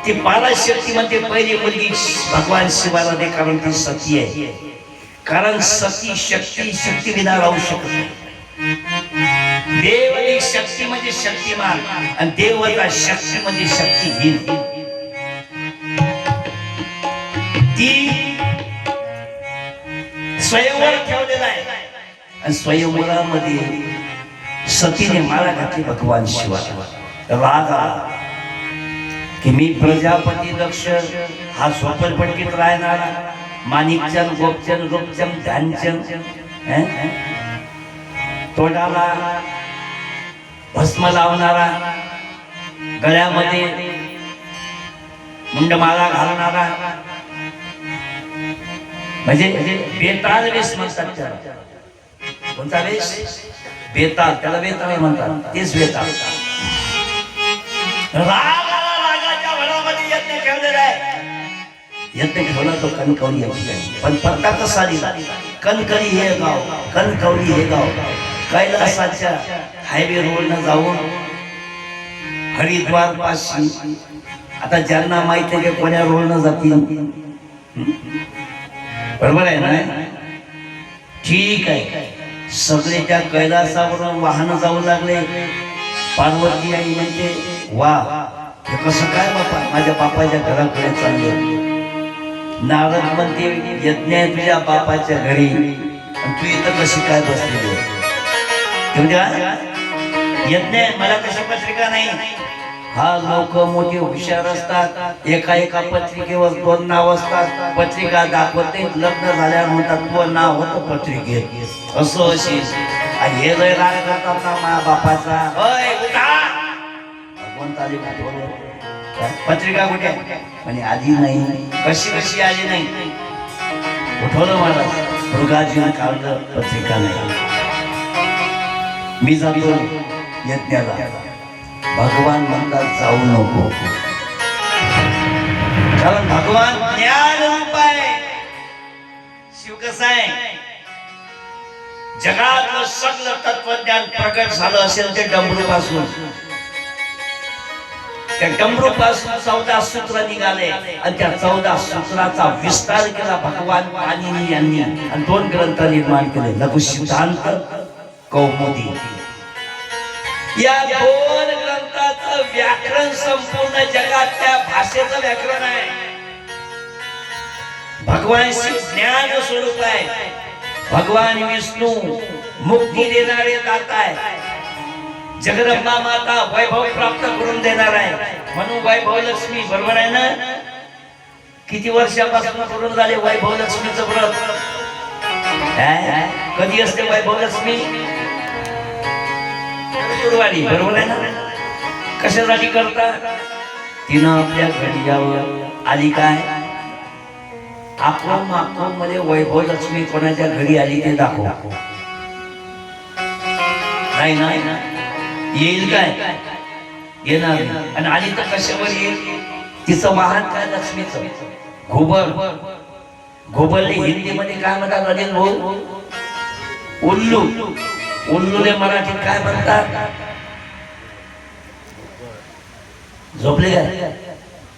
ती पराशक्ती मध्ये पहिली मुलगी भगवान शिवाला दे, कारण ती सती आहे. कारण सती शक्ती विना राहू शकत नाही. देव एक शक्ती म्हणजे शक्तिमान आणि देवता शक्ती म्हणजे शक्तीहीन. ती स्वयंवर ठेवलेला आहे आणि स्वयंवरामध्ये सतीने माळा घातली भगवान शिवाला. राग आला की मी प्रजापती दक्ष हा झोपडपट्टीत राहणारा माणिकचंद गोपचंद रूपचंद ध्यानचंद तोंडाला भस्म लावणारा, गळ्यामध्ये मुंडमाळा घालणारा, म्हणजे बेताल वेश म्हणतात त्याला. कोणता वेश? बेताल. त्याला बेताल म्हणतात. तेच बेताल. रागाच्या भरामध्ये यज्ञ ठेवलेला आहे. यज्ञ ठेवला तो कणकवली या ठिकाणी. पण पत्ता कसा दिला? कणकवली हे गाव, कणकवली हे गाव कैलासाच्या हायवे रोडनं जाऊन हरिद्वार पाशी. आता ज्यांना माहिती आहे की कोण्या रोडनं जातील, बरोबर आहे ना? ठीक आहे. सगळे त्या कैलासावरून वाहन जाऊ लागले. पार्वती आई म्हणते, वा हे कसं काय बापा, माझ्या बापाच्या घराकडे चालले. नारद म्हणते, यज्ञ आहे तुझ्या बापाच्या घरी आणि तू इथं कशी काय बसलेली? यज्ञ आहे, मला कशी पत्रिका नाही? हा, लोक मोठे हुशार असतात. एका पत्रिकेवर 2 नाव असतात. पत्रिका दाखवते, लग्न झाल्यावर म्हणतात तो नाव होतं पत्रिकेत असं अशी. हे लय राग करतात ना माझ्या बापाचा. पत्रिका कुठे? म्हणे आधी नाही. कशी आली नाही? उठवलं मला मृगाजीनं काढलं, पत्रिका नाही. मी जातो यज्ञाला. भगवान म्हणतात जाऊ नको, कारण भगवान ज्ञान रूप आहे. शिव कसा आहे? जगातलं सगळं तत्वज्ञान प्रकट झालं असेल ते डमरू पासून. त्या डमरू पासून 14 सूत्र निघाले आणि त्या 14 सूत्राचा विस्तार केला भगवान पाणिनी यांनी आणि 2 ग्रंथ निर्माण केले, लघु सिद्धांत, कौमुदी. या 2 ग्रंथाचं व्याकरण संपूर्ण जगातल्या भाषेचं व्याकरण आहे. भगवान शिव ज्ञान स्वरूप आहे. भगवान विष्णू मुक्ती देणारे दाता आहे. जगदंबा माता वैभव प्राप्त करून देणार आहे. म्हणून वैभव लक्ष्मी, बरोबर आहे ना? किती वर्षापासून करून झाले वैभव लक्ष्मीचं व्रत? कधी असते वैभव लक्ष्मी? गुरुवारी, बरोबर आहे ना? कशासाठी करता? तिनं आपल्या घरी यावं. आली काय? आपण मध्ये वैभव लक्ष्मी कोणाच्या घरी आली ते दाखव. नाही ना? येईल काय? येणार. आणि आली तर कशावर येईल? तिचं वाहन काय? लक्ष्मीचं घोबर. घोबरले हिंदीमध्ये काय म्हणतात अनिल भाऊ? उल्लू. उल्लूले मराठीत काय म्हणतात? झोपले काय?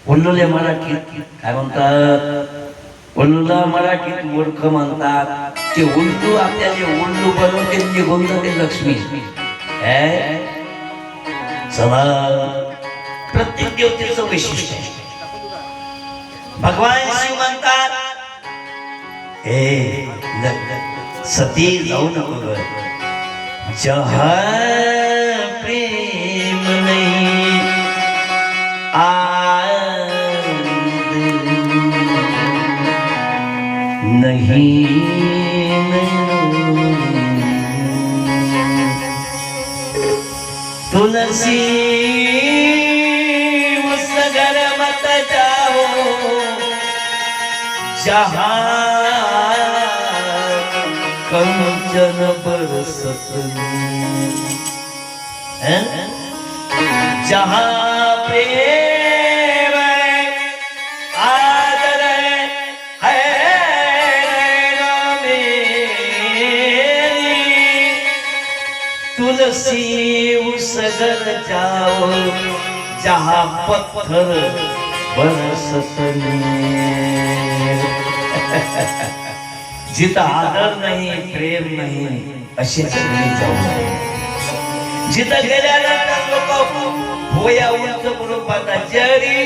उल्लूले मराठीत काय म्हणतात? उल्लूला मराठीत मूर्ख म्हणतात. ते उल्लू आपल्याला उल्लू बनवून ते निघून जाते लक्ष्मी. चला, प्रत्येक देवतेचं वैशिष्ट्य. भगवान शिव म्हणतात, हे सती जाऊ नको. जहाँ प्रेम नहीं नहीं तुलसी उस घर मत जाओ जहाँ कंचन बरसत जहाँ प्रेम आदर है तुलसी उस घर जाओ जहाँ पत्थर बरसत नीर. जिथं आदर नाही प्रेम नाही अशी सगळी जाऊ नये. जिथं गेल्यानंतर लोक होया उंच करून पाहतात जरी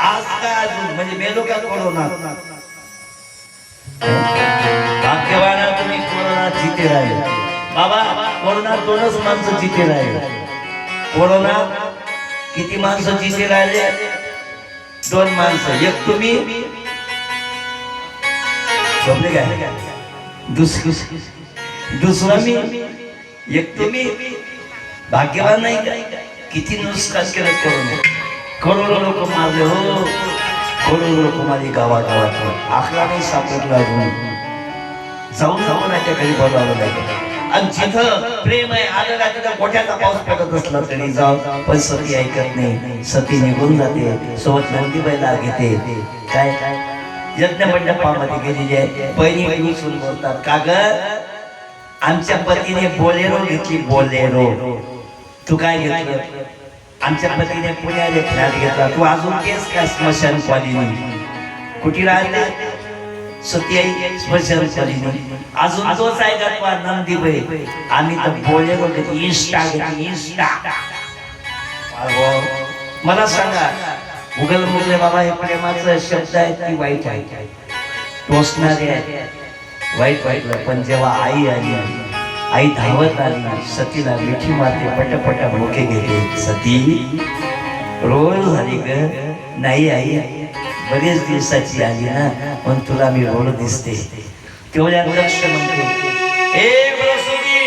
आज का अजून म्हणजे मेलो का कोरोना. भाग्यवाना तुम्ही कोरोना जिथे राहिले बाबा. कोरोना 2च माणसं जिथे राहिले. कोरोना किती माणसं जिथे राहिले 2 माणसं. एक तुम्ही दुसरा मी. एक तुम्ही भाग्यवान नाही का. किती नुकसान केलं करोना. करोडो लोक मारले हो. करोडो लोक मारले गावागावात. आकडा नाही सापडला जाऊन त्या घरी बोलावं लागेल. आणि जिथं प्रेम आहे आदर आहे तिथं मोठ्याचा पाऊस पडत असला तरी जाऊ. पण सती ऐकत नाही. सती निघून जाते. सोबत नंदीबाईला घेते. काय काय यज्ञ मंडपामध्ये गेलेली आहे. बहिणी उचलून बोलतात का ग आमच्या पतीने बोलेरो घेतली. बोलेरो तू काय घेतलं. आमच्या पतीने पुण्याला फ्लॅट घेतला. तू अजून तेच काय स्मशान कॉलनी कुठे राहते. सती आई स्मशान कॉलनी अजून तोच आहे का नंदीबाई. आम्ही तर बोलेरो घेतली. इन्स्टा घेतली. इन्स्टा. मला सांगा उगल मुगले बाबा हे प्रेमाचं शब्द आहे की वाईट आहे. टोचणारे आहे वाईट वाईट. पण जेव्हा आई आली आई धावत आली सतीला मिठी मारते. पटपट मोके घेते. सती रोज झाली ग. नाही आई बरेच दिवसाची आली ना पण तुला मी रोड दिसते. तेवढ्या लक्ष म्हणते ए बरसुगी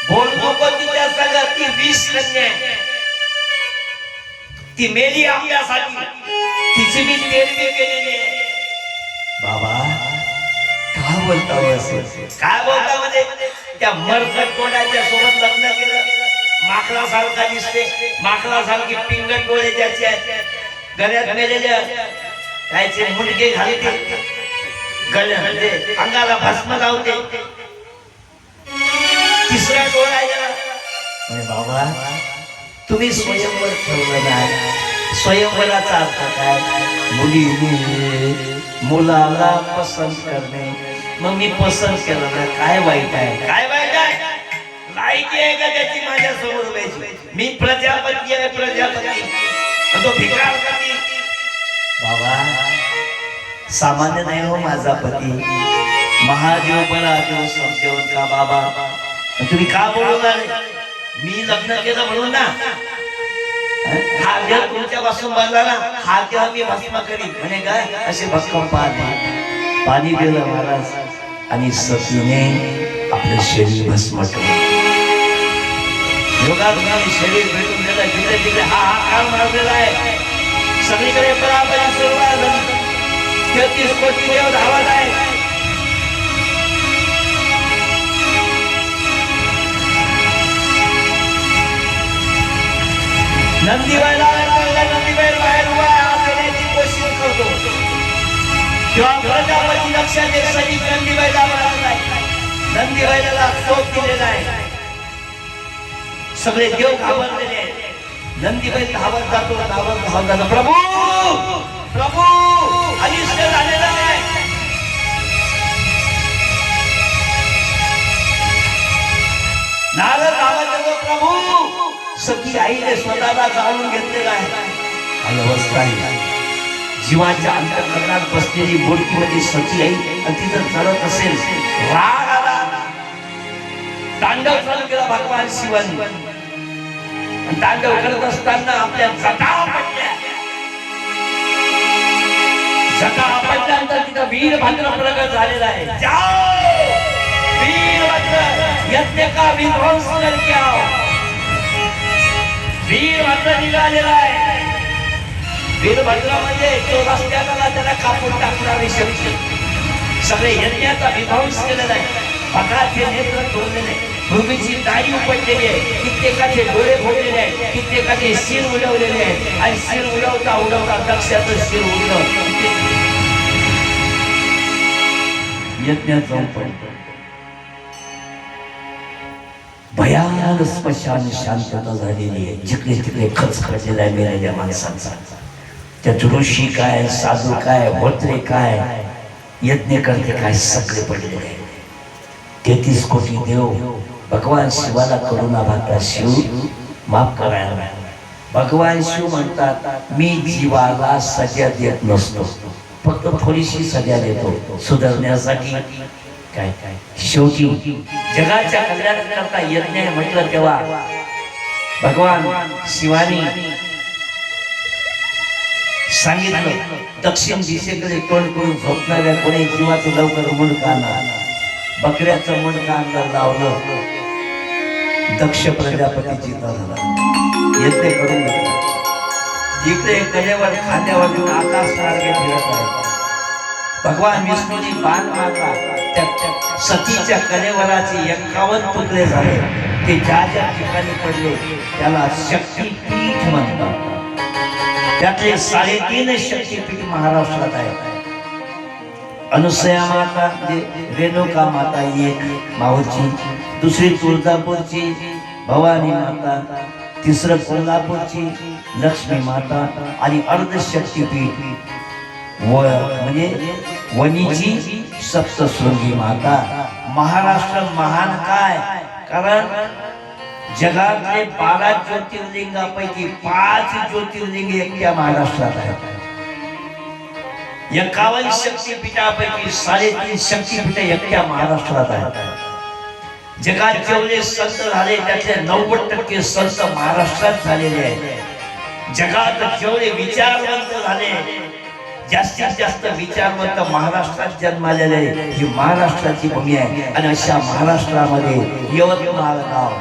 बोल नको तिच्या संग. ती 20 कन्या ती मेली आपल्यासाठी. तिची मी तेरवी केलेली आहे. बाबा काय बोलता काय बोलता म्हणजे त्या मरकट तोंडाच्या सोबत लग्न केलं. माकडासारखा दिसते. माकडासारखी पिंगट डोळे त्याचे आहेत. गळ्यात मेलेल्या त्याचे मुंडके घालते. गळ्यामध्ये अंगाला भस्म लावते. तिसरा डोळा आहे बाबा तुम्ही स्वयंवर ठेवलं नाही. स्वयंवराचा अर्थ काय. मुलाला पसंत करणे. मग मी पसंत केलं ना काय वाईट आहे. काय वाईट आहे. लायकी आहे का त्याची माझ्या समोर व्हायची. मी प्रजापती आहे. प्रजापती तो भिकार पती. बाबा सामान्य नाही हो माझा पती. महादेव बळा देव समजेव का बाबा. तुम्ही का बोलून आले. मी लग्न केलं म्हणून ना. हा देव तुमच्यापासून बांधला ना. हा देव मी भस्म करीन म्हणे काय. असे भक्कम पाणी दिलं महाराज आणि सतीने आपलं शरीर भस्म केलं. योगाने शरीर भेटून दिलं. जिकडे तिकडे हा काळ मारलेला आहे. सगळीकडे बराबरी सुरू आहे. 33 कोटी देव धावत आहे. नंदीबाईला नंदीबाई बाहेर उभा आणण्याची कोशिश करतो. तेव्हा प्रजापती लक्षात येत सैनिक नंदीबाईला नाही. नंदीबाईला चोप दिलेला आहे. सगळे देव घाबरलेले आहेत. नंदीबाई धावत जातो. धावत जातो. प्रभू प्रभू अनिष्ट झालेला आहे. नारद धावत जातो. प्रभू सखी आईने स्वतःला जाणून घेतलेला आहे. आणि अवस्था आहे जीवाच्या अंतःकरणात बसलेली मूर्तीमध्ये सखी आई. आणि ती जर जळत असेल राग आला. तांडव चालू केला भगवान शिवानी. तांडव करत असताना आपल्या जटा पडल्या. जटा पडल्यानंतर तिथं वीरभद्र प्रगट झालेला आहे. जाओ वीरभद्र यज्ञ का विध्वंस करके आओ. वीरभद्र निघालेला आहे. वीरभद्र म्हणजे तो रस्त्याला त्याला कापून टाकणारी शक्ती. सगळे यज्ञाचा विध्वंस केलेला आहे. भगाचे नेत्र तोडलेले. भूमीची दाढी उपटलेली आहे. कित्येकाचे डोळे फोडलेले आहेत. कित्येकाचे शिर उडवलेले आहे. आणि शिर उडवता उडवता दक्षाचं शिर उडलं. यज्ञात जाऊन पडलं. भयानक स्मशान शांतता झालेली आहे. जिकडे तिकडे खच खचलेला आहे मेलेल्या माणसांचा. त्यात ऋषी काय, साधू काय, होत्रे काय, यज्ञ करते काय, सगळे पडलेले आहे. 33 कोटी देव भगवान शिवाला करुणा भागता, शिव माफ करायला. भगवान शिव म्हणतात, मी जीवाला सजा देत नसतो, फक्त थोडीशी सजा देतो सुधारण्यासाठी. काय शेवटी जगाच्या कल्याणाकरता यज्ञ म्हटलं तेव्हा भगवान शिवानी सांगितलं, दक्षिण दिशेकडे तोंड करून झोपणाऱ्या कोणी जीवाचं लवकर मुंडकं आणा. बकऱ्याचं मुंडकं आणलं, लावलं, दक्ष प्रजापतीची यज्ञ करून घेतला. इकडे कलेवर खांद्यावर घेऊन आकाश मार्गे फिरत आहे. भगवान विष्णूची बाण मारला, त्या सतीच्या कलेवराचे 51 तुकडे झाले. ते ज्या ज्या ठिकाणी पडले त्याला शक्तीपीठ म्हणतात. त्यातले 3.5 शक्तीपीठ महाराष्ट्रात आहेत. अनुसया माता, रेणुका माता एक माऊरची, दुसरी तुळजापूरची भवानी माता, तिसरं कोल्हापूरची लक्ष्मी माता आणि अर्धशक्तीपीठ म्हणजे वणीची सप्तशृंगी माता. महाराष्ट्र महान काय, कारण जगातले 12 ज्योतिर्लिंगापैकी 5 ज्योतिर्लिंग एकट्या महाराष्ट्रात आहेत. 51 शक्तीपीठापैकी 3.5 शक्तीपीठ एकट्या महाराष्ट्रात आहेत. जगात जेवढे संत झाले त्यातले 90% संत महाराष्ट्रात झालेले आहेत. जगात जेवढे विचारवंत झाले, जास्तीत जास्त विचारवंत महाराष्ट्रात जन्मालेले, ही महाराष्ट्राची भूमी आहे. आणि अशा महाराष्ट्रामध्ये यवतमाळ गाव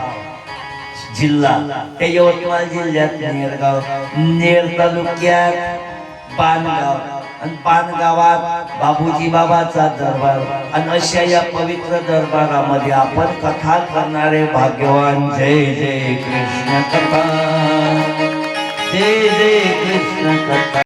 जिल्हा, त्या यवतमाळ जिल्ह्यात नेर तालुक्यात पानगाव, आणि पानगावात बाबूजी बाबाचा दरबार. आणि अशा या पवित्र दरबारामध्ये आपण कथा करणारे भाग्यवान. जय जय कृष्ण कथा, जय जय कृष्ण कथा.